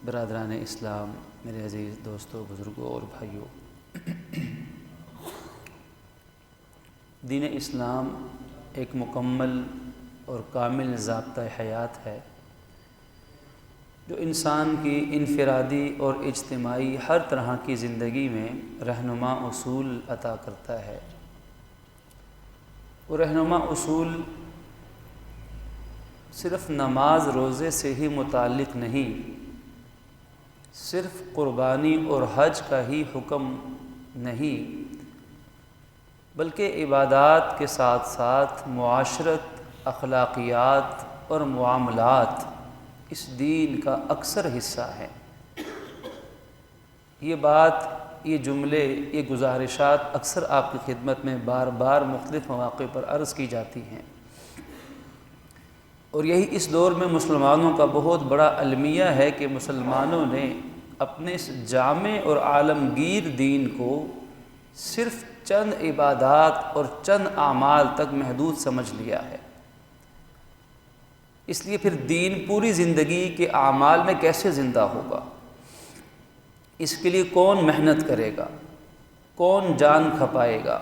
برادران اسلام، میرے عزیز دوستوں، بزرگوں اور بھائیوں، دین اسلام ایک مکمل اور کامل ضابطۂ حیات ہے جو انسان کی انفرادی اور اجتماعی ہر طرح کی زندگی میں رہنما اصول عطا کرتا ہے۔ وہ رہنما اصول صرف نماز روزے سے ہی متعلق نہیں، صرف قربانی اور حج کا ہی حکم نہیں، بلکہ عبادات کے ساتھ ساتھ معاشرت، اخلاقیات اور معاملات اس دین کا اکثر حصہ ہے۔ یہ بات، یہ جملے، یہ گزارشات اکثر آپ کی خدمت میں بار بار مختلف مواقع پر عرض کی جاتی ہیں، اور یہی اس دور میں مسلمانوں کا بہت بڑا المیہ ہے کہ مسلمانوں نے اپنے اس جامع اور عالمگیر دین کو صرف چند عبادات اور چند اعمال تک محدود سمجھ لیا ہے۔ اس لیے پھر دین پوری زندگی کے اعمال میں کیسے زندہ ہوگا؟ اس کے لیے کون محنت کرے گا؟ کون جان کھپائے گا؟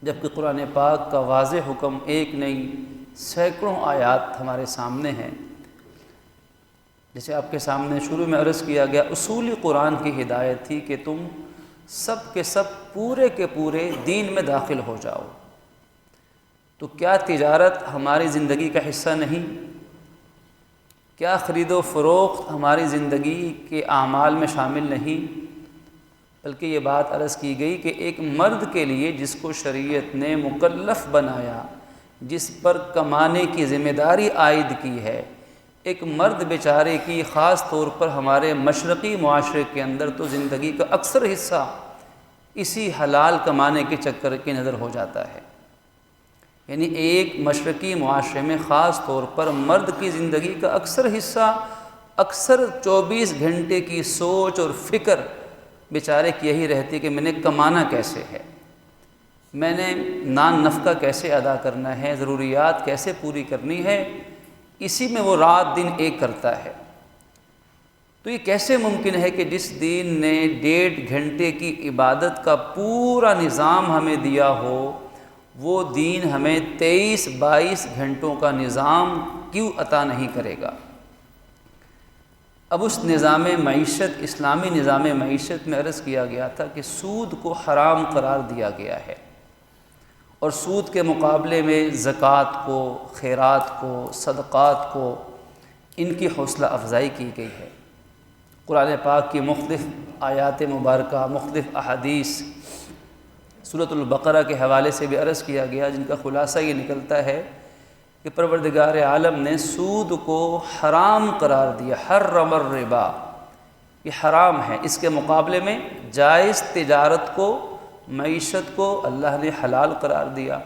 جبکہ قرآن پاک کا واضح حکم ایک نہیں سینکڑوں آیات ہمارے سامنے ہیں۔ جیسے آپ کے سامنے شروع میں عرض کیا گیا، اصول قرآن کی ہدایت تھی کہ تم سب کے سب پورے کے پورے دین میں داخل ہو جاؤ۔ تو کیا تجارت ہماری زندگی کا حصہ نہیں؟ کیا خرید و فروخت ہماری زندگی کے اعمال میں شامل نہیں؟ بلکہ یہ بات عرض کی گئی کہ ایک مرد کے لیے جس کو شریعت نے مکلف بنایا، جس پر کمانے کی ذمہ داری عائد کی ہے، ایک مرد بیچارے کی خاص طور پر ہمارے مشرقی معاشرے کے اندر تو زندگی کا اکثر حصہ اسی حلال کمانے کے چکر کی نظر ہو جاتا ہے۔ یعنی ایک مشرقی معاشرے میں خاص طور پر مرد کی زندگی کا اکثر حصہ، اکثر 24 گھنٹے کی سوچ اور فکر بیچارے کی یہی رہتی کہ میں نے کمانا کیسے ہے، میں نے نان نفقہ کیسے ادا کرنا ہے، ضروریات کیسے پوری کرنی ہے، اسی میں وہ رات دن ایک کرتا ہے۔ تو یہ کیسے ممکن ہے کہ جس دین نے 1.5 گھنٹے کی عبادت کا پورا نظام ہمیں دیا ہو، وہ دین ہمیں 23-22 گھنٹوں کا نظام کیوں عطا نہیں کرے گا؟ اب اس نظام معیشت، اسلامی نظام معیشت میں عرض کیا گیا تھا کہ سود کو حرام قرار دیا گیا ہے، اور سود کے مقابلے میں زکوٰۃ کو، خیرات کو، صدقات کو، ان کی حوصلہ افزائی کی گئی ہے۔ قرآن پاک کی مختلف آیات مبارکہ، مختلف احادیث، سورۃ البقرہ کے حوالے سے بھی عرض کیا گیا، جن کا خلاصہ یہ نکلتا ہے کہ پروردگار عالم نے سود کو حرام قرار دیا، حرم الربا، یہ حرام ہے۔ اس کے مقابلے میں جائز تجارت کو، معیشت کو اللہ نے حلال قرار دیا۔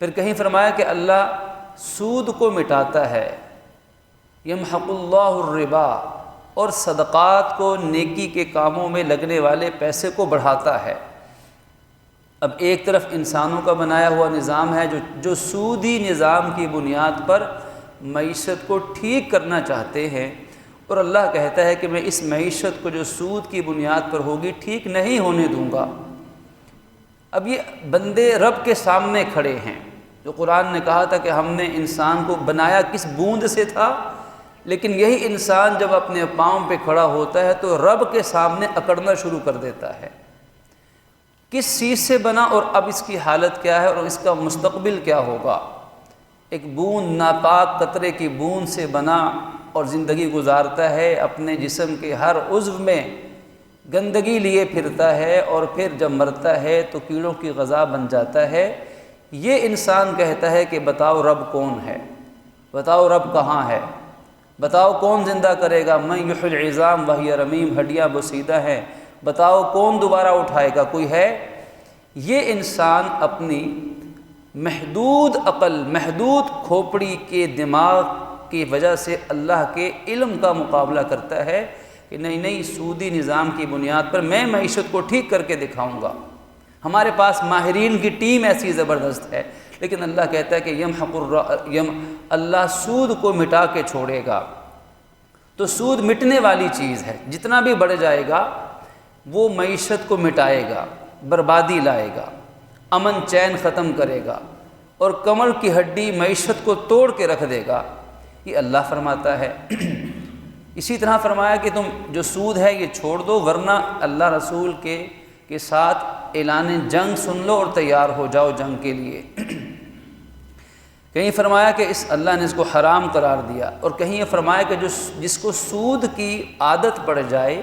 پھر کہیں فرمایا کہ اللہ سود کو مٹاتا ہے، یمحق اللہ الربا، اور صدقات کو، نیکی کے کاموں میں لگنے والے پیسے کو بڑھاتا ہے۔ اب ایک طرف انسانوں کا بنایا ہوا نظام ہے جو سودی نظام کی بنیاد پر معیشت کو ٹھیک کرنا چاہتے ہیں، اور اللہ کہتا ہے کہ میں اس معیشت کو جو سود کی بنیاد پر ہوگی ٹھیک نہیں ہونے دوں گا۔ اب یہ بندے رب کے سامنے کھڑے ہیں، جو قرآن نے کہا تھا کہ ہم نے انسان کو بنایا کس بوند سے تھا، لیکن یہی انسان جب اپنے پاؤں پہ کھڑا ہوتا ہے تو رب کے سامنے اکڑنا شروع کر دیتا ہے۔ کس چیز سے بنا اور اب اس کی حالت کیا ہے اور اس کا مستقبل کیا ہوگا؟ ایک بوند، ناپاک قطرے کی بوند سے بنا اور زندگی گزارتا ہے، اپنے جسم کے ہر عضو میں گندگی لیے پھرتا ہے، اور پھر جب مرتا ہے تو کیڑوں کی غذا بن جاتا ہے۔ یہ انسان کہتا ہے کہ بتاؤ رب کون ہے، بتاؤ رب کہاں ہے، بتاؤ کون زندہ کرے گا، من یحیی العظام وہی رمیم، ہڈیاں بوسیدہ ہیں، بتاؤ کون دوبارہ اٹھائے گا، کوئی ہے؟ یہ انسان اپنی محدود عقل، محدود کھوپڑی کے دماغ کی وجہ سے اللہ کے علم کا مقابلہ کرتا ہے کہ نہیں سودی نظام کی بنیاد پر میں معیشت کو ٹھیک کر کے دکھاؤں گا۔ ہمارے پاس ماہرین کی ٹیم ایسی زبردست ہے، لیکن اللہ کہتا ہے کہ اللہ سود کو مٹا کے چھوڑے گا۔ تو سود مٹنے والی چیز ہے، جتنا بھی بڑھ جائے گا وہ معیشت کو مٹائے گا، بربادی لائے گا، امن چین ختم کرے گا اور کمر کی ہڈی معیشت کو توڑ کے رکھ دے گا، یہ اللہ فرماتا ہے۔ اسی طرح فرمایا کہ تم جو سود ہے یہ چھوڑ دو، ورنہ اللہ رسول کے ساتھ اعلان جنگ سن لو اور تیار ہو جاؤ جنگ کے لیے۔ کہیں فرمایا کہ اللہ نے اس کو حرام قرار دیا، اور کہیں یہ فرمایا کہ جس کو سود کی عادت پڑ جائے،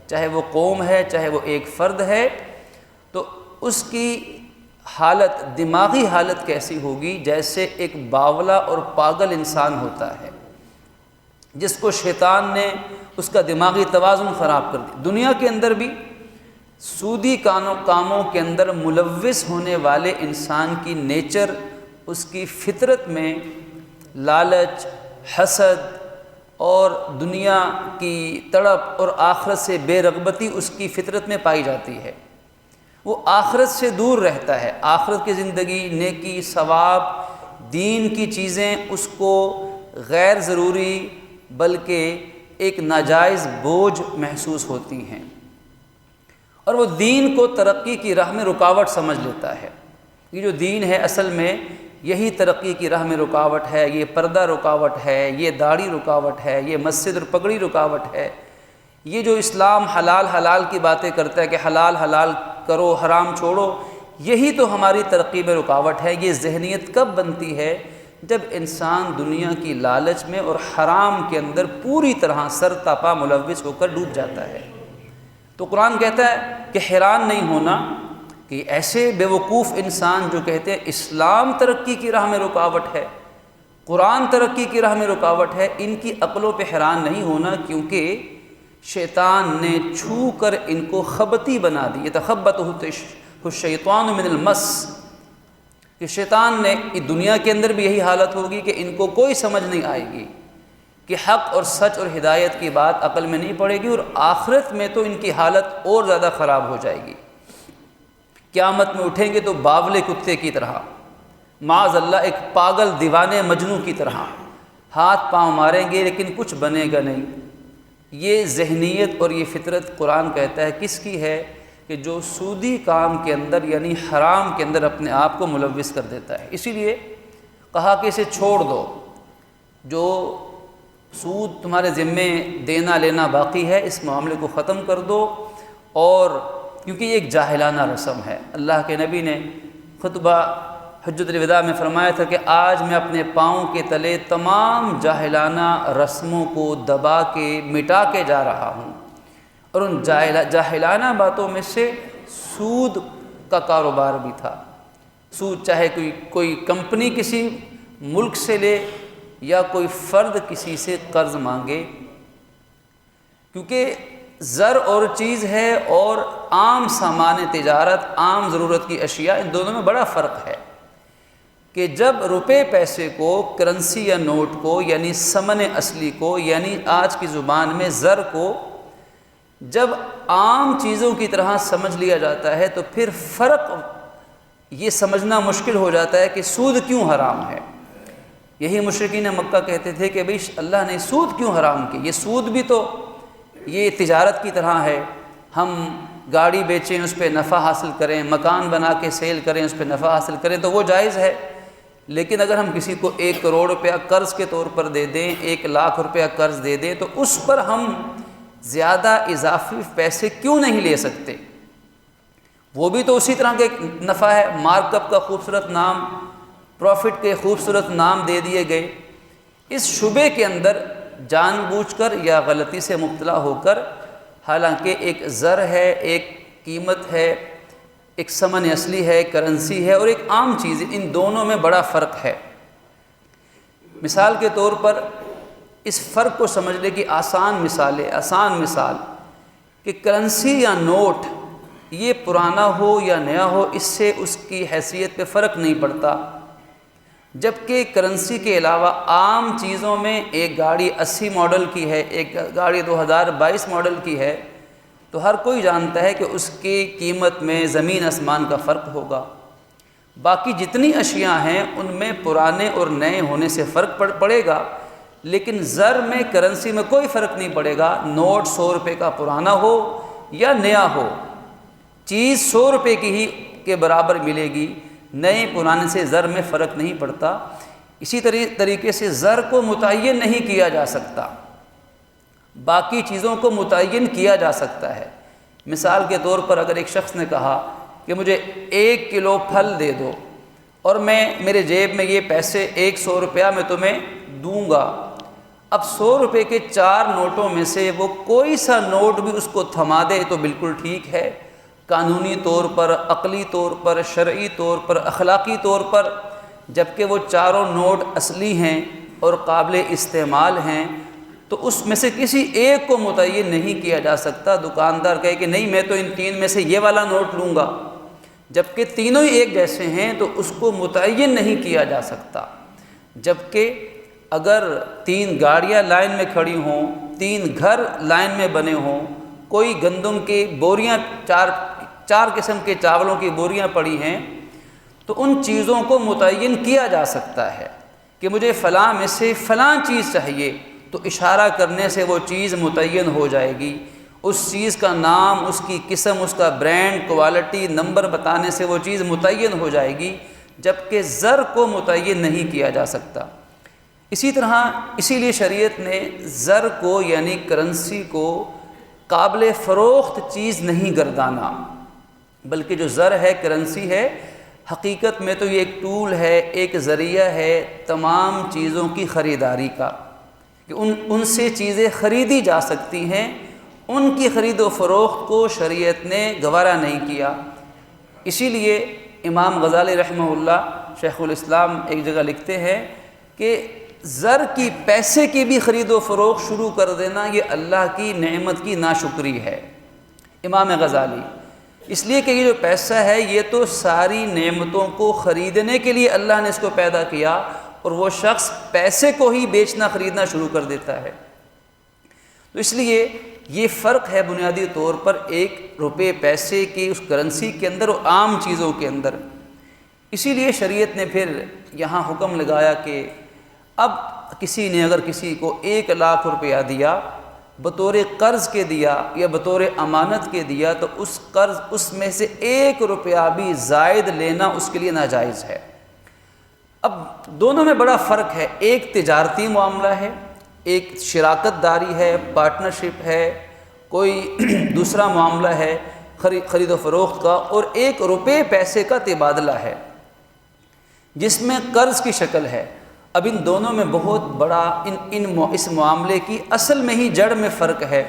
چاہے وہ قوم ہے چاہے وہ ایک فرد ہے، تو اس کی حالت، دماغی حالت کیسی ہوگی؟ جیسے ایک باولا اور پاگل انسان ہوتا ہے جس کو شیطان نے اس کا دماغی توازن خراب کر دیا۔ دنیا کے اندر بھی سودی کاموں کے اندر ملوث ہونے والے انسان کی نیچر، اس کی فطرت میں لالچ، حسد اور دنیا کی تڑپ اور آخرت سے بے رغبتی اس کی فطرت میں پائی جاتی ہے۔ وہ آخرت سے دور رہتا ہے، آخرت کی زندگی، نیکی، ثواب، دین کی چیزیں اس کو غیر ضروری بلکہ ایک ناجائز بوجھ محسوس ہوتی ہیں، اور وہ دین کو ترقی کی راہ میں رکاوٹ سمجھ لیتا ہے۔ یہ جو دین ہے اصل میں یہی ترقی کی راہ میں رکاوٹ ہے، یہ پردہ رکاوٹ ہے، یہ داڑھی رکاوٹ ہے، یہ مسجد اور پگڑی رکاوٹ ہے۔ یہ جو اسلام حلال حلال کی باتیں کرتا ہے کہ حلال حلال کرو، حرام چھوڑو، یہی تو ہماری ترقی میں رکاوٹ ہے۔ یہ ذہنیت کب بنتی ہے؟ جب انسان دنیا کی لالچ میں اور حرام کے اندر پوری طرح سر تاپا ملوث ہو کر ڈوب جاتا ہے۔ تو قرآن کہتا ہے کہ حیران نہیں ہونا کہ ایسے بیوقوف انسان جو کہتے ہیں اسلام ترقی کی راہ میں رکاوٹ ہے، قرآن ترقی کی راہ میں رکاوٹ ہے، ان کی عقلوں پہ حیران نہیں ہونا، کیونکہ شیطان نے چھو کر ان کو خبتی بنا دی۔ یتخبطہ الشیطان من المس، کہ شیطان نے دنیا کے اندر بھی یہی حالت ہوگی کہ ان کو کوئی سمجھ نہیں آئے گی کہ حق اور سچ اور ہدایت کی بات عقل میں نہیں پڑے گی، اور آخرت میں تو ان کی حالت اور زیادہ خراب ہو جائے گی۔ قیامت میں اٹھیں گے تو باولے کتے کی طرح، معاذ اللہ ایک پاگل دیوانے مجنوں کی طرح، ہاتھ پاؤں ماریں گے لیکن کچھ بنے گا نہیں۔ یہ ذہنیت اور یہ فطرت قرآن کہتا ہے کس کی ہے؟ کہ جو سودی کام کے اندر یعنی حرام کے اندر اپنے آپ کو ملوث کر دیتا ہے۔ اسی لیے کہا کہ اسے چھوڑ دو، جو سود تمہارے ذمے دینا لینا باقی ہے اس معاملے کو ختم کر دو، اور کیونکہ یہ ایک جاہلانہ رسم ہے۔ اللہ کے نبی نے خطبہ حجۃ الوداع میں فرمایا تھا کہ آج میں اپنے پاؤں کے تلے تمام جاہلانہ رسموں کو دبا کے مٹا کے جا رہا ہوں، اور ان جاہلانہ باتوں میں سے سود کا کاروبار بھی تھا۔ سود چاہے کوئی کمپنی کسی ملک سے لے یا کوئی فرد کسی سے قرض مانگے، کیونکہ زر اور چیز ہے اور عام سامان تجارت، عام ضرورت کی اشیاء، ان دونوں میں بڑا فرق ہے کہ جب روپے پیسے کو، کرنسی یا نوٹ کو، یعنی ثمن اصلی کو، یعنی آج کی زبان میں زر کو جب عام چیزوں کی طرح سمجھ لیا جاتا ہے تو پھر فرق یہ سمجھنا مشکل ہو جاتا ہے کہ سود کیوں حرام ہے۔ یہی مشرکین مکہ کہتے تھے کہ بھئی اللہ نے سود کیوں حرام کی؟ یہ سود بھی تو یہ تجارت کی طرح ہے، ہم گاڑی بیچیں اس پہ نفع حاصل کریں، مکان بنا کے سیل کریں اس پہ نفع حاصل کریں تو وہ جائز ہے، لیکن اگر ہم کسی کو 1 کروڑ روپیہ قرض کے طور پر دے دیں، 1 لاکھ روپیہ قرض دے دیں، تو اس پر ہم زیادہ اضافی پیسے کیوں نہیں لے سکتے؟ وہ بھی تو اسی طرح کا ایک نفع ہے، مارک اپ کا خوبصورت نام، پروفٹ کے خوبصورت نام دے دیے گئے۔ اس شبے کے اندر جان بوجھ کر یا غلطی سے مبتلا ہو کر، حالانکہ ایک زر ہے، ایک قیمت ہے، ایک ثمن اصلی ہے، کرنسی ہے، اور ایک عام چیز ہے، ان دونوں میں بڑا فرق ہے۔ مثال کے طور پر اس فرق کو سمجھنے کی آسان مثال کہ کرنسی یا نوٹ یہ پرانا ہو یا نیا ہو، اس سے اس کی حیثیت پہ فرق نہیں پڑتا، جبکہ کرنسی کے علاوہ عام چیزوں میں ایک گاڑی 80 ماڈل کی ہے، ایک گاڑی 2022 ماڈل کی ہے، تو ہر کوئی جانتا ہے کہ اس کی قیمت میں زمین آسمان کا فرق ہوگا۔ باقی جتنی اشیاء ہیں ان میں پرانے اور نئے ہونے سے فرق پڑے گا، لیکن زر میں کرنسی میں کوئی فرق نہیں پڑے گا، نوٹ 100 روپے کا پرانا ہو یا نیا ہو، چیز 100 روپے کی ہی کے برابر ملے گی، نئے پرانے سے زر میں فرق نہیں پڑتا۔ اسی طریقے سے زر کو متعین نہیں کیا جا سکتا، باقی چیزوں کو متعین کیا جا سکتا ہے۔ مثال کے طور پر اگر ایک شخص نے کہا کہ مجھے 1 کلو پھل دے دو اور میرے جیب میں یہ پیسے 100 روپیہ میں تمہیں دوں گا، اب 100 روپے کے 4 نوٹوں میں سے وہ کوئی سا نوٹ بھی اس کو تھما دے تو بالکل ٹھیک ہے، قانونی طور پر، عقلی طور پر، شرعی طور پر، اخلاقی طور پر، جبکہ وہ چاروں نوٹ اصلی ہیں اور قابل استعمال ہیں، تو اس میں سے کسی ایک کو متعین نہیں کیا جا سکتا۔ دکاندار کہے کہ نہیں، میں تو ان 3 میں سے یہ والا نوٹ لوں گا، جبکہ تینوں ہی ایک جیسے ہیں، تو اس کو متعین نہیں کیا جا سکتا۔ جبکہ اگر 3 گاڑیاں لائن میں کھڑی ہوں، 3 گھر لائن میں بنے ہوں، کوئی گندم کی بوریاں، چار قسم کے چاولوں کی بوریاں پڑی ہیں، تو ان چیزوں کو متعین کیا جا سکتا ہے کہ مجھے فلاں میں سے فلاں چیز چاہیے، تو اشارہ کرنے سے وہ چیز متعین ہو جائے گی، اس چیز کا نام، اس کی قسم، اس کا برانڈ، کوالٹی، نمبر بتانے سے وہ چیز متعین ہو جائے گی، جبکہ زر کو متعین نہیں کیا جا سکتا۔ اسی لیے شریعت نے زر کو یعنی کرنسی کو قابل فروخت چیز نہیں گردانا، بلکہ جو زر ہے، کرنسی ہے، حقیقت میں تو یہ ایک ٹول ہے، ایک ذریعہ ہے تمام چیزوں کی خریداری کا، کہ ان سے چیزیں خریدی جا سکتی ہیں۔ ان کی خرید و فروخت کو شریعت نے گوارا نہیں کیا۔ اسی لیے امام غزالی رحمہ اللہ، شیخ الاسلام، ایک جگہ لکھتے ہیں کہ زر کی، پیسے کی بھی خرید و فروخت شروع کر دینا یہ اللہ کی نعمت کی ناشکری ہے۔ امام غزالی، اس لیے کہ یہ جو پیسہ ہے یہ تو ساری نعمتوں کو خریدنے کے لیے اللہ نے اس کو پیدا کیا، اور وہ شخص پیسے کو ہی بیچنا خریدنا شروع کر دیتا ہے۔ تو اس لیے یہ فرق ہے بنیادی طور پر 1 روپے پیسے کی اس کرنسی کے اندر اور عام چیزوں کے اندر۔ اسی لیے شریعت نے پھر یہاں حکم لگایا کہ اب کسی نے اگر کسی کو 1 لاکھ روپیہ دیا، بطور قرض کے دیا یا بطور امانت کے دیا، تو اس میں سے 1 روپیہ بھی زائد لینا اس کے لیے ناجائز ہے۔ اب دونوں میں بڑا فرق ہے، ایک تجارتی معاملہ ہے، ایک شراکت داری ہے، پارٹنرشپ ہے، کوئی دوسرا معاملہ ہے خرید و فروخت کا، اور 1 روپے پیسے کا تبادلہ ہے جس میں قرض کی شکل ہے۔ اب ان دونوں میں بہت بڑا اس معاملے کی اصل میں ہی جڑ میں فرق ہے۔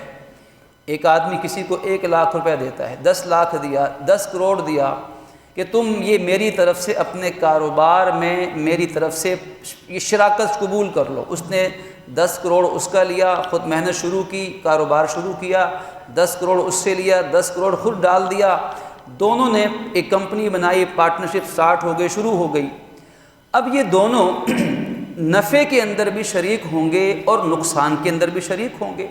ایک آدمی کسی کو 1 لاکھ روپیہ دیتا ہے، 10 لاکھ دیا، 10 کروڑ دیا کہ تم یہ میری طرف سے اپنے کاروبار میں میری طرف سے یہ شراکت قبول کر لو۔ اس نے 10 کروڑ اس کا لیا، خود محنت شروع کی، کاروبار شروع کیا، 10 کروڑ اس سے لیا، 10 کروڑ خود ڈال دیا، دونوں نے ایک کمپنی بنائی، پارٹنرشپ سٹارٹ ہو گئی، شروع ہو گئی۔ اب یہ دونوں نفع کے اندر بھی شریک ہوں گے اور نقصان کے اندر بھی شریک ہوں گے،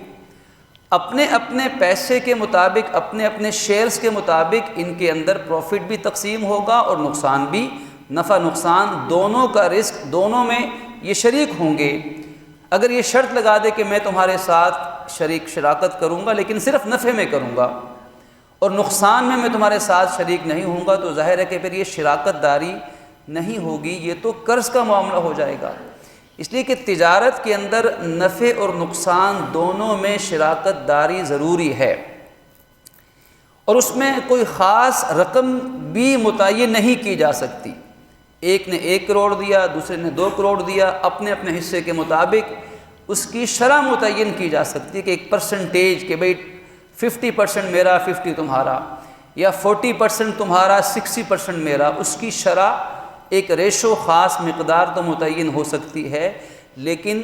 اپنے اپنے پیسے کے مطابق، اپنے اپنے شیئرز کے مطابق ان کے اندر پروفٹ بھی تقسیم ہوگا اور نقصان بھی، نفع نقصان دونوں کا رزق دونوں میں یہ شریک ہوں گے۔ اگر یہ شرط لگا دے کہ میں تمہارے ساتھ شراکت کروں گا لیکن صرف نفع میں کروں گا اور نقصان میں تمہارے ساتھ شریک نہیں ہوں گا، تو ظاہر ہے کہ پھر یہ شراکت داری نہیں ہوگی، یہ تو قرض کا معاملہ ہو جائے گا۔ اس لیے کہ تجارت کے اندر نفع اور نقصان دونوں میں شراکت داری ضروری ہے، اور اس میں کوئی خاص رقم بھی متعین نہیں کی جا سکتی۔ ایک نے 1 کروڑ دیا، دوسرے نے 2 کروڑ دیا، اپنے اپنے حصے کے مطابق اس کی شرح متعین کی جا سکتی ہے کہ ایک پرسنٹیج کہ بھئی 50% میرا، 50 تمہارا، یا 40% تمہارا، 60% میرا، اس کی شرح ایک ریشو، خاص مقدار تو متعین ہو سکتی ہے، لیکن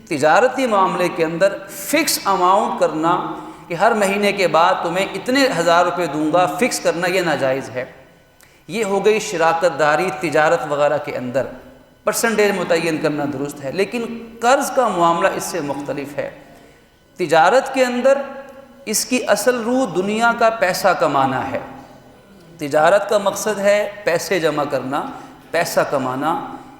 تجارتی معاملے کے اندر فکس اماؤنٹ کرنا کہ ہر مہینے کے بعد تمہیں اتنے 1000 روپے دوں گا، فکس کرنا یہ ناجائز ہے۔ یہ ہو گئی شراکت داری تجارت وغیرہ کے اندر، پرسنٹیج متعین کرنا درست ہے، لیکن قرض کا معاملہ اس سے مختلف ہے۔ تجارت کے اندر اس کی اصل روح دنیا کا پیسہ کمانا ہے، تجارت کا مقصد ہے پیسے جمع کرنا، پیسہ کمانا۔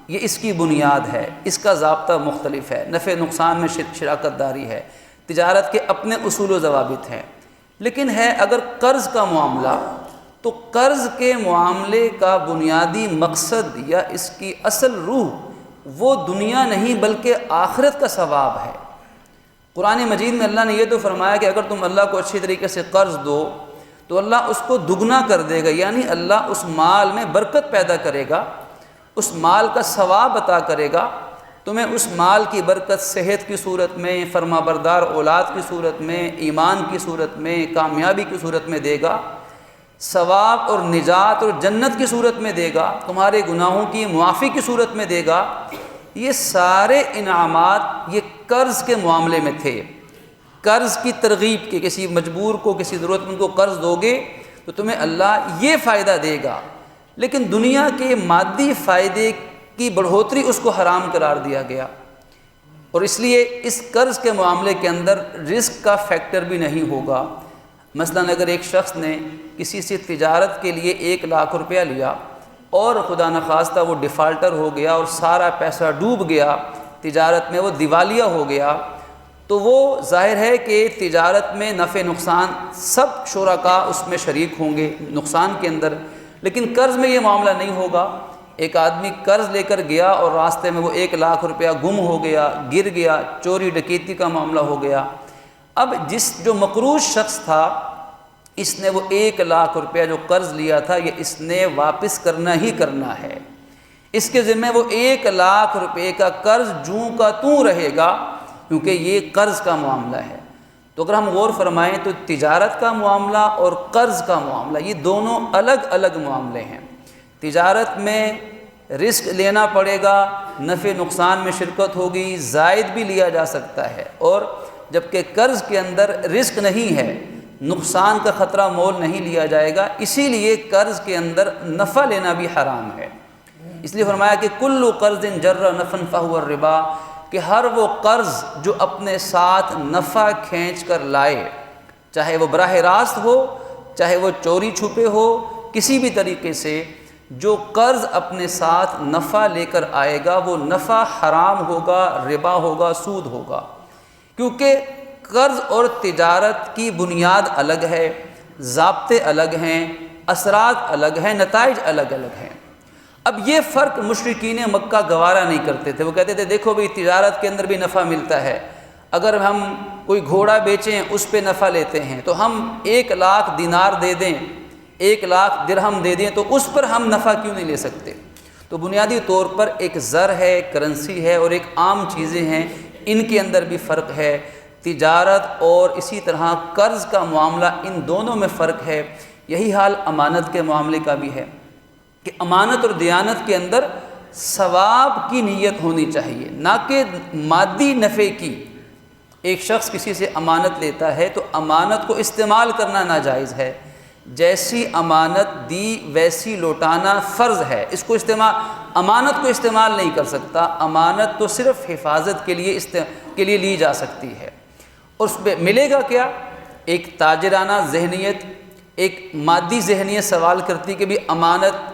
یہ اس کی بنیاد ہے، اس کا ضابطہ مختلف ہے، نفع نقصان میں شراکت داری ہے، تجارت کے اپنے اصول و ضوابط ہیں۔ لیکن ہے اگر قرض کا معاملہ، تو قرض کے معاملے کا بنیادی مقصد یا اس کی اصل روح وہ دنیا نہیں بلکہ آخرت کا ثواب ہے۔ قرآن مجید میں اللہ نے یہ تو فرمایا کہ اگر تم اللہ کو اچھی طریقے سے قرض دو تو اللہ اس کو دگنا کر دے گا، یعنی اللہ اس مال میں برکت پیدا کرے گا، اس مال کا ثواب عطا کرے گا، تمہیں اس مال کی برکت صحت کی صورت میں، فرما بردار اولاد کی صورت میں، ایمان کی صورت میں، کامیابی کی صورت میں دے گا، ثواب اور نجات اور جنت کی صورت میں دے گا، تمہارے گناہوں کی معافی کی صورت میں دے گا۔ یہ سارے انعامات یہ قرض کے معاملے میں تھے، قرض کی ترغیب کے، کسی مجبور کو، کسی ضرورت مند کو قرض دو گے تو تمہیں اللہ یہ فائدہ دے گا، لیکن دنیا کے مادی فائدے کی بڑھوتری اس کو حرام قرار دیا گیا، اور اس لیے اس قرض کے معاملے کے اندر رزق کا فیکٹر بھی نہیں ہوگا۔ مثلاً اگر ایک شخص نے کسی سے تجارت کے لیے 1,00,000 روپیہ لیا اور خدا نخواستہ وہ ڈیفالٹر ہو گیا اور سارا پیسہ ڈوب گیا، تجارت میں وہ دیوالیہ ہو گیا، تو وہ ظاہر ہے کہ تجارت میں نفع نقصان سب شرکاء اس میں شریک ہوں گے نقصان کے اندر، لیکن قرض میں یہ معاملہ نہیں ہوگا۔ ایک آدمی قرض لے کر گیا اور راستے میں وہ 1,00,000 روپیہ گم ہو گیا، گر گیا، چوری ڈکیتی کا معاملہ ہو گیا۔ اب جو مقروض شخص تھا، اس نے وہ 1,00,000 روپیہ جو قرض لیا تھا یہ اس نے واپس کرنا ہی کرنا ہے، اس کے ذمہ وہ 1,00,000 روپے کا قرض جوں کا توں رہے گا، کیونکہ یہ قرض کا معاملہ ہے۔ تو اگر ہم غور فرمائیں تو تجارت کا معاملہ اور قرض کا معاملہ یہ دونوں الگ الگ معاملے ہیں۔ تجارت میں رسک لینا پڑے گا، نفع نقصان میں شرکت ہوگی، زائد بھی لیا جا سکتا ہے، اور جبکہ قرض کے اندر رسک نہیں ہے، نقصان کا خطرہ مول نہیں لیا جائے گا، اسی لیے قرض کے اندر نفع لینا بھی حرام ہے۔ اس لیے فرمایا کہ کل قرض جر نفعا فہو الربا، کہ ہر وہ قرض جو اپنے ساتھ نفع کھینچ کر لائے، چاہے وہ براہ راست ہو، چاہے وہ چوری چھپے ہو، کسی بھی طریقے سے جو قرض اپنے ساتھ نفع لے کر آئے گا وہ نفع حرام ہوگا، ربا ہوگا، سود ہوگا، کیونکہ قرض اور تجارت کی بنیاد الگ ہے، ضابطے الگ ہیں، اثرات الگ ہیں، نتائج الگ الگ ہیں۔ اب یہ فرق مشرکین مکہ گوارا نہیں کرتے تھے، وہ کہتے تھے دیکھو بھئی تجارت کے اندر بھی نفع ملتا ہے، اگر ہم کوئی گھوڑا بیچیں اس پہ نفع لیتے ہیں تو ہم 1,00,000 دینار دے دیں، 1,00,000 درہم دے دیں، تو اس پر ہم نفع کیوں نہیں لے سکتے؟ تو بنیادی طور پر ایک زر ہے، کرنسی ہے، اور ایک عام چیزیں ہیں، ان کے اندر بھی فرق ہے۔ تجارت اور اسی طرح قرض کا معاملہ، ان دونوں میں فرق ہے۔ یہی حال امانت کے معاملے کا بھی ہے کہ امانت اور دیانت کے اندر ثواب کی نیت ہونی چاہیے، نہ کہ مادی نفع کی۔ ایک شخص کسی سے امانت لیتا ہے تو امانت کو استعمال کرنا ناجائز ہے، جیسی امانت دی ویسی لوٹانا فرض ہے، اس کو امانت کو استعمال نہیں کر سکتا، امانت تو صرف حفاظت کے لیے لی جا سکتی ہے۔ اور اس پہ ملے گا کیا؟ ایک تاجرانہ ذہنیت، ایک مادی ذہنیت سوال کرتی کہ بھی امانت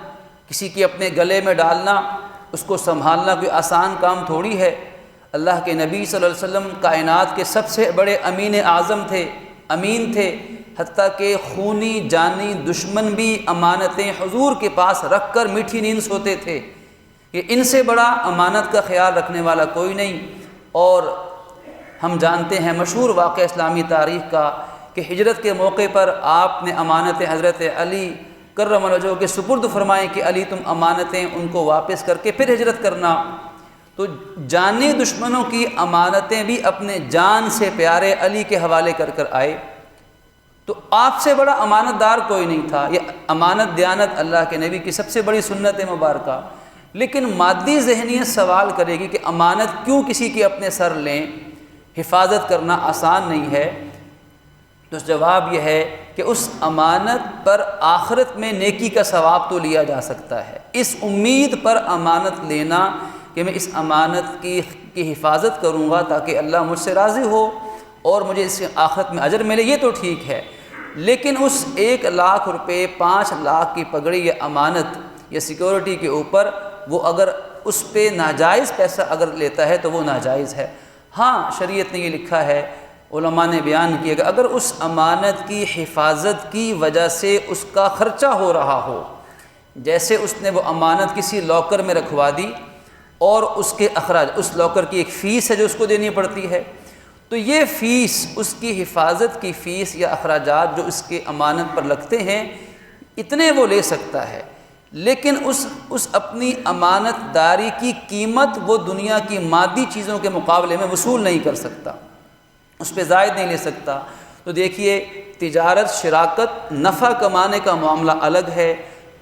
کسی کی اپنے گلے میں ڈالنا، اس کو سنبھالنا کوئی آسان کام تھوڑی ہے۔ اللہ کے نبی صلی اللہ علیہ وسلم کائنات کے سب سے بڑے امین اعظم تھے، امین تھے، حتیٰ کہ خونی جانی دشمن بھی امانتیں حضور کے پاس رکھ کر میٹھی نیند سوتے تھے، کہ ان سے بڑا امانت کا خیال رکھنے والا کوئی نہیں۔ اور ہم جانتے ہیں مشہور واقعہ اسلامی تاریخ کا کہ ہجرت کے موقع پر آپ نے امانتیں حضرت علی کرم اللہ وجہہ کے سپرد فرمائیں کہ علی تم امانتیں ان کو واپس کر کے پھر ہجرت کرنا۔ تو جانی دشمنوں کی امانتیں بھی اپنے جان سے پیارے علی کے حوالے کر کر آئے، تو آپ سے بڑا امانت دار کوئی نہیں تھا۔ یہ امانت دیانت اللہ کے نبی کی سب سے بڑی سنت مبارکہ، لیکن مادی ذہنیت سوال کرے گی کہ امانت کیوں کسی کے اپنے سر لیں، حفاظت کرنا آسان نہیں ہے۔ تو جواب یہ ہے کہ اس امانت پر آخرت میں نیکی کا ثواب تو لیا جا سکتا ہے۔ اس امید پر امانت لینا کہ میں اس امانت کی حفاظت کروں گا تاکہ اللہ مجھ سے راضی ہو اور مجھے اس آخرت میں اجر ملے، یہ تو ٹھیک ہے، لیکن اس 1,00,000 روپے 5 لاکھ کی پگڑی یا امانت یا سیکورٹی کے اوپر وہ اگر اس پہ ناجائز پیسہ اگر لیتا ہے تو وہ ناجائز ہے۔ ہاں شریعت نے یہ لکھا ہے، علماء نے بیان کیا کہ اگر اس امانت کی حفاظت کی وجہ سے اس کا خرچہ ہو رہا ہو، جیسے اس نے وہ امانت کسی لاکر میں رکھوا دی اور اس کے اخراج، اس لاکر کی ایک فیس ہے جو اس کو دینی پڑتی ہے، تو یہ فیس، اس کی حفاظت کی فیس یا اخراجات جو اس کے امانت پر لگتے ہیں، اتنے وہ لے سکتا ہے، لیکن اس اپنی امانت داری کی قیمت وہ دنیا کی مادی چیزوں کے مقابلے میں وصول نہیں کر سکتا، اس پہ زائد نہیں لے سکتا۔ تو دیکھیے، تجارت، شراکت، نفع کمانے کا معاملہ الگ ہے،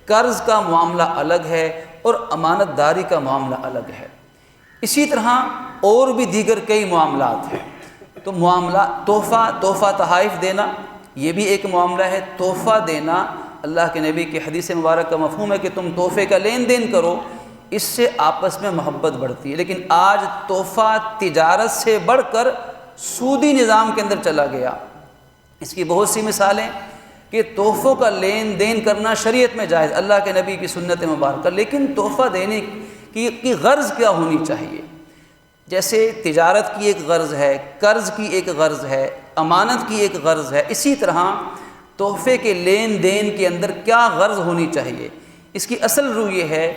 قرض کا معاملہ الگ ہے، اور امانت داری کا معاملہ الگ ہے۔ اسی طرح اور بھی دیگر کئی معاملات ہیں۔ تو معاملہ تحفہ تحائف دینا، یہ بھی ایک معاملہ ہے۔ تحفہ دینا، اللہ کے نبی کی حدیث مبارک کا مفہوم ہے کہ تم تحفے کا لین دین کرو، اس سے آپس میں محبت بڑھتی ہے۔ لیکن آج تحفہ تجارت سے بڑھ کر سودی نظام کے اندر چلا گیا۔ اس کی بہت سی مثالیں کہ تحفوں کا لین دین کرنا شریعت میں جائز، اللہ کے نبی کی سنت مبارکہ، لیکن تحفہ دینے کی غرض کیا ہونی چاہیے؟ جیسے تجارت کی ایک غرض ہے، قرض کی ایک غرض ہے، امانت کی ایک غرض ہے، اسی طرح تحفے کے لین دین کے اندر کیا غرض ہونی چاہیے؟ اس کی اصل روح یہ ہے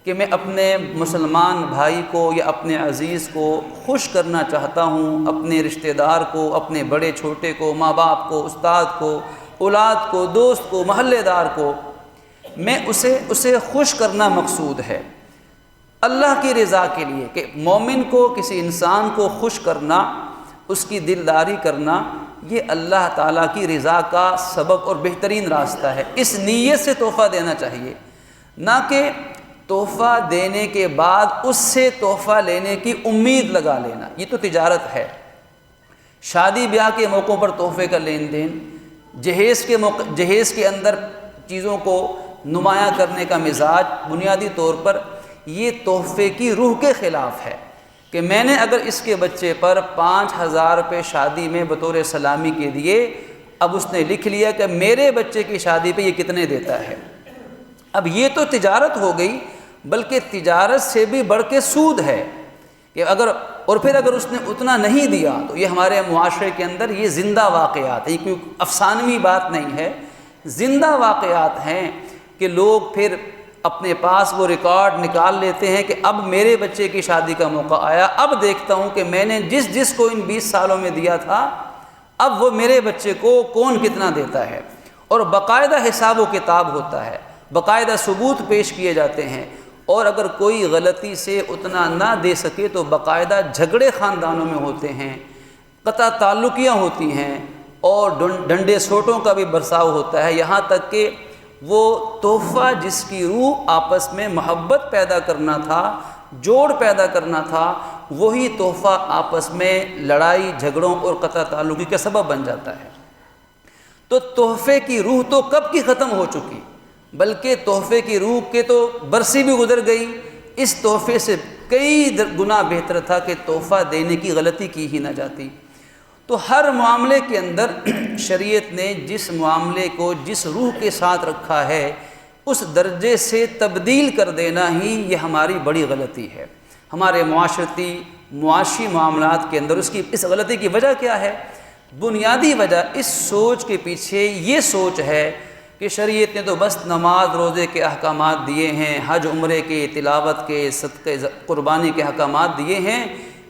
کہ میں اپنے مسلمان بھائی کو یا اپنے عزیز کو خوش کرنا چاہتا ہوں، اپنے رشتہ دار کو، اپنے بڑے چھوٹے کو، ماں باپ کو، استاد کو، اولاد کو، دوست کو، محلے دار کو، میں اسے خوش کرنا مقصود ہے اللہ کی رضا کے لیے، کہ مومن کو، کسی انسان کو خوش کرنا، اس کی دلداری کرنا، یہ اللہ تعالیٰ کی رضا کا سبب اور بہترین راستہ ہے۔ اس نیت سے تحفہ دینا چاہیے، نہ کہ تحفہ دینے کے بعد اس سے تحفہ لینے کی امید لگا لینا، یہ تو تجارت ہے۔ شادی بیاہ کے موقعوں پر تحفے کا لین دین، جہیز کے اندر چیزوں کو نمایاں کرنے کا مزاج، بنیادی طور پر یہ تحفے کی روح کے خلاف ہے، کہ میں نے اگر اس کے بچے پر 5,000 روپے شادی میں بطور سلامی کے دیے، اب اس نے لکھ لیا کہ میرے بچے کی شادی پہ یہ کتنے دیتا ہے۔ اب یہ تو تجارت ہو گئی، بلکہ تجارت سے بھی بڑھ کے سود ہے کہ اگر اس نے اتنا نہیں دیا تو یہ ہمارے معاشرے کے اندر یہ زندہ واقعات ہیں، یہ کوئی افسانوی بات نہیں ہے، زندہ واقعات ہیں کہ لوگ پھر اپنے پاس وہ ریکارڈ نکال لیتے ہیں کہ اب میرے بچے کی شادی کا موقع آیا، اب دیکھتا ہوں کہ میں نے جس کو ان 20 سالوں میں دیا تھا، اب وہ میرے بچے کو کون کتنا دیتا ہے، اور باقاعدہ حساب و کتاب ہوتا ہے، باقاعدہ ثبوت پیش کیے جاتے ہیں، اور اگر کوئی غلطی سے اتنا نہ دے سکے تو باقاعدہ جھگڑے خاندانوں میں ہوتے ہیں، قطع تعلقیاں ہوتی ہیں، اور ڈنڈے سوٹوں کا بھی برساؤ ہوتا ہے، یہاں تک کہ وہ تحفہ جس کی روح آپس میں محبت پیدا کرنا تھا، جوڑ پیدا کرنا تھا، وہی تحفہ آپس میں لڑائی جھگڑوں اور قطع تعلقی کا سبب بن جاتا ہے۔ تو تحفے کی روح تو کب کی ختم ہو چکی، بلکہ تحفے کی روح کے تو برسی بھی گزر گئی، اس تحفے سے کئی گنا بہتر تھا کہ تحفہ دینے کی غلطی کی ہی نہ جاتی۔ تو ہر معاملے کے اندر شریعت نے جس معاملے کو جس روح کے ساتھ رکھا ہے، اس درجے سے تبدیل کر دینا ہی یہ ہماری بڑی غلطی ہے۔ ہمارے معاشی معاملات کے اندر اس غلطی کی وجہ کیا ہے؟ بنیادی وجہ اس سوچ کے پیچھے یہ سوچ ہے کہ شریعت نے تو بس نماز روزے کے احکامات دیے ہیں، حج عمرے کے، تلاوت کے، صدقے قربانی کے احکامات دیے ہیں،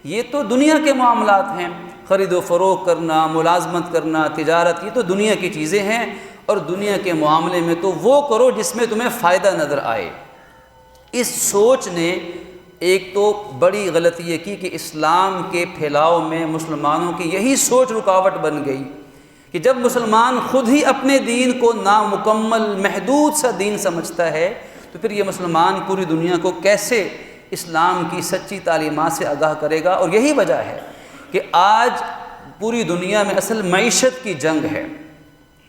یہ تو دنیا کے معاملات ہیں، خرید و فروخت کرنا، ملازمت کرنا، تجارت، یہ تو دنیا کی چیزیں ہیں، اور دنیا کے معاملے میں تو وہ کرو جس میں تمہیں فائدہ نظر آئے۔ اس سوچ نے ایک تو بڑی غلطی یہ کی کہ اسلام کے پھیلاؤ میں مسلمانوں کی یہی سوچ رکاوٹ بن گئی کہ جب مسلمان خود ہی اپنے دین کو نامکمل، محدود سا دین سمجھتا ہے، تو پھر یہ مسلمان پوری دنیا کو کیسے اسلام کی سچی تعلیمات سے آگاہ کرے گا؟ اور یہی وجہ ہے کہ آج پوری دنیا میں اصل معیشت کی جنگ ہے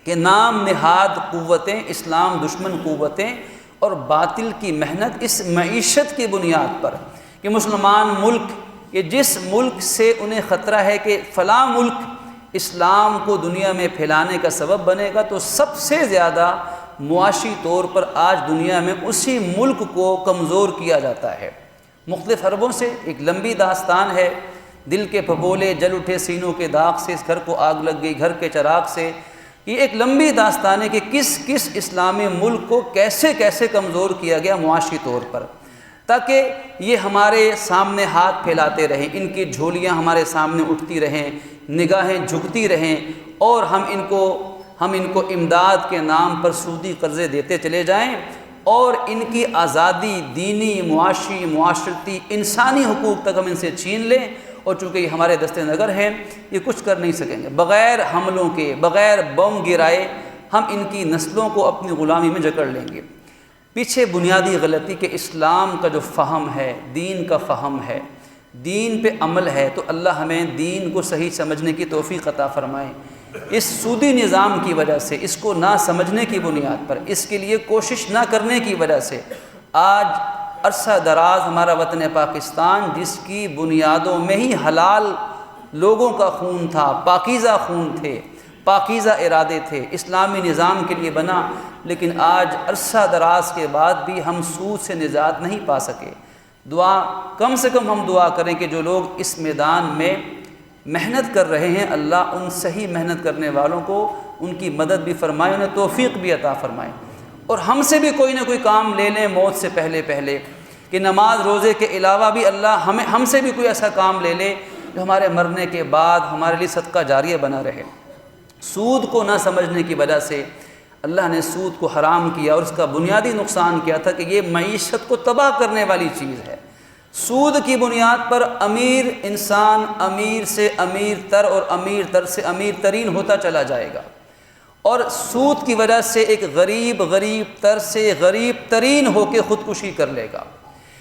کہ نام نہاد قوتیں، اسلام دشمن قوتیں اور باطل کی محنت اس معیشت کی بنیاد پر کہ مسلمان ملک، کہ جس ملک سے انہیں خطرہ ہے کہ فلاں ملک اسلام کو دنیا میں پھیلانے کا سبب بنے گا، تو سب سے زیادہ معاشی طور پر آج دنیا میں اسی ملک کو کمزور کیا جاتا ہے، مختلف حربوں سے ایک لمبی داستان ہے، دل کے پھپولے جل اٹھے سینوں کے داغ سے، اس گھر کو آگ لگ گئی گھر کے چراغ سے، یہ ایک لمبی داستان ہے کہ کس کس اسلامی ملک کو کیسے کیسے کمزور کیا گیا معاشی طور پر، تاکہ یہ ہمارے سامنے ہاتھ پھیلاتے رہیں، ان کی جھولیاں ہمارے سامنے اٹھتی رہیں، نگاہیں جھکتی رہیں، اور ہم ان کو امداد کے نام پر سودی قرضے دیتے چلے جائیں، اور ان کی آزادی دینی، معاشی، معاشرتی، انسانی حقوق تک ہم ان سے چھین لیں، اور چونکہ یہ ہمارے دست نگر ہیں یہ کچھ کر نہیں سکیں گے۔ بغیر حملوں کے، بغیر بم گرائے ہم ان کی نسلوں کو اپنی غلامی میں جکڑ لیں گے۔ پیچھے بنیادی غلطی کہ اسلام کا جو فہم ہے، دین کا فہم ہے، دین پہ عمل ہے، تو اللہ ہمیں دین کو صحیح سمجھنے کی توفیق عطا فرمائے۔ اس سودی نظام کی وجہ سے، اس کو نہ سمجھنے کی بنیاد پر، اس کے لیے کوشش نہ کرنے کی وجہ سے آج عرصہ دراز ہمارا وطن پاکستان، جس کی بنیادوں میں ہی حلال لوگوں کا خون تھا، پاکیزہ خون تھے، پاکیزہ ارادے تھے، اسلامی نظام کے لیے بنا، لیکن آج عرصہ دراز کے بعد بھی ہم سود سے نجات نہیں پا سکے۔ کم سے کم ہم دعا کریں کہ جو لوگ اس میدان میں محنت کر رہے ہیں، اللہ ان صحیح محنت کرنے والوں کو ان کی مدد بھی فرمائے، انہیں توفیق بھی عطا فرمائے، اور ہم سے بھی کوئی نہ کوئی کام لے لیں موت سے پہلے کہ نماز روزے کے علاوہ بھی اللہ ہم سے بھی کوئی ایسا کام لے لے جو ہمارے مرنے کے بعد ہمارے لیے صدقہ جاریہ بنا رہے۔ سود کو نہ سمجھنے کی وجہ سے اللہ نے سود کو حرام کیا، اور اس کا بنیادی نقصان کیا تھا کہ یہ معیشت کو تباہ کرنے والی چیز ہے۔ سود کی بنیاد پر امیر انسان امیر سے امیر تر اور امیر تر سے امیر ترین ہوتا چلا جائے گا، اور سود کی وجہ سے ایک غریب تر سے غریب ترین ہو کے خودکشی کر لے گا۔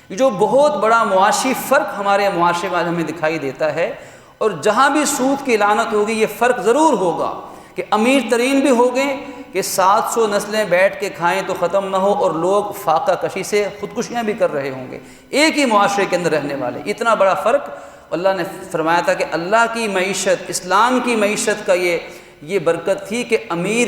یہ جو بہت بڑا معاشی فرق ہمارے معاشرے میں ہمیں دکھائی دیتا ہے، اور جہاں بھی سود کی لعنت ہوگی یہ فرق ضرور ہوگا کہ امیر ترین بھی ہوگے کہ 700 نسلیں بیٹھ کے کھائیں تو ختم نہ ہو، اور لوگ فاقہ کشی سے خودکشیاں بھی کر رہے ہوں گے، ایک ہی معاشرے کے اندر رہنے والے۔ اتنا بڑا فرق اللہ نے فرمایا تھا کہ اللہ کی معیشت، اسلام کی معیشت کا یہ برکت تھی کہ امیر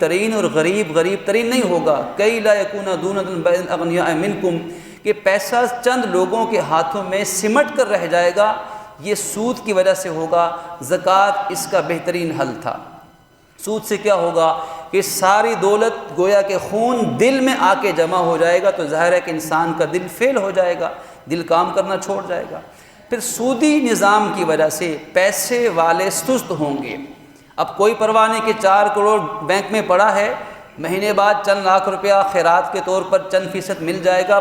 ترین اور غریب ترین نہیں ہوگا۔ کئی لا یکون دونۃ بین الاغنیاء منکم، کہ پیسہ چند لوگوں کے ہاتھوں میں سمٹ کر رہ جائے گا، یہ سود کی وجہ سے ہوگا۔ زکوٰۃ اس کا بہترین حل تھا۔ سود سے کیا ہوگا کہ ساری دولت گویا کہ خون دل میں آ کے جمع ہو جائے گا، تو ظاہر ہے کہ انسان کا دل فیل ہو جائے گا، دل کام کرنا چھوڑ جائے گا۔ پھر سودی نظام کی وجہ سے پیسے والے سست ہوں گے۔ اب کوئی پرواہ نہیں کہ 4 کروڑ بینک میں پڑا ہے، مہینے بعد چند لاکھ روپیہ خیرات کے طور پر چند فیصد مل جائے گا،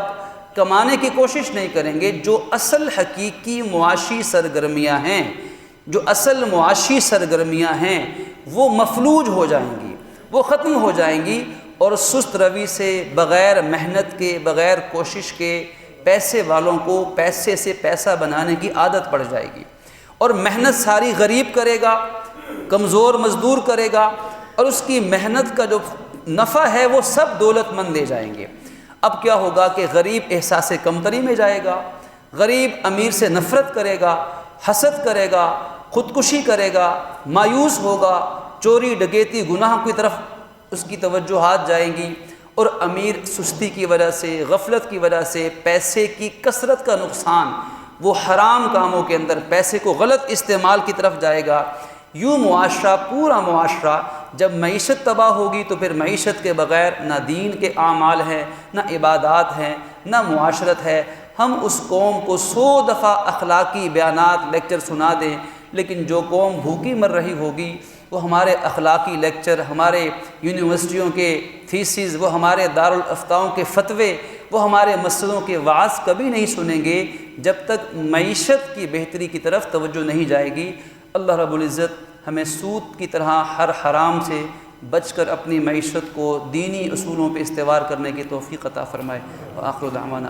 کمانے کی کوشش نہیں کریں گے۔ جو اصل حقیقی معاشی سرگرمیاں ہیں، جو اصل معاشی سرگرمیاں ہیں، وہ مفلوج ہو جائیں گی، وہ ختم ہو جائیں گی، اور سست روی سے، بغیر محنت کے، بغیر کوشش کے پیسے والوں کو پیسے سے پیسہ بنانے کی عادت پڑ جائے گی، اور محنت ساری غریب کرے گا، کمزور مزدور کرے گا، اور اس کی محنت کا جو نفع ہے وہ سب دولت مند لے جائیں گے۔ اب کیا ہوگا کہ غریب احساس کمتری میں جائے گا، غریب امیر سے نفرت کرے گا، حسد کرے گا، خودکشی کرے گا، مایوس ہوگا، چوری ڈکیتی گناہ کی طرف اس کی توجہات جائیں گی، اور امیر سستی کی وجہ سے، غفلت کی وجہ سے، پیسے کی کثرت کا نقصان، وہ حرام کاموں کے اندر پیسے کو غلط استعمال کی طرف جائے گا۔ یوں معاشرہ، پورا معاشرہ جب معیشت تباہ ہوگی تو پھر معیشت کے بغیر نہ دین کے اعمال ہیں، نہ عبادات ہیں، نہ معاشرت ہے۔ ہم اس قوم کو 100 دفعہ اخلاقی بیانات لیکچر سنا دیں، لیکن جو قوم بھوکی مر رہی ہوگی وہ ہمارے اخلاقی لیکچر، ہمارے یونیورسٹیوں کے تھیسز، وہ ہمارے دارالافتاؤں کے فتوے، وہ ہمارے مسجدوں کے وعظ کبھی نہیں سنیں گے جب تک معیشت کی بہتری کی طرف توجہ نہیں جائے گی۔ اللہ رب العزت ہمیں سود کی طرح ہر حرام سے بچ کر اپنی معیشت کو دینی اصولوں پہ استوار کرنے کی توفیق عطا فرمائے۔ وآخر دعوانا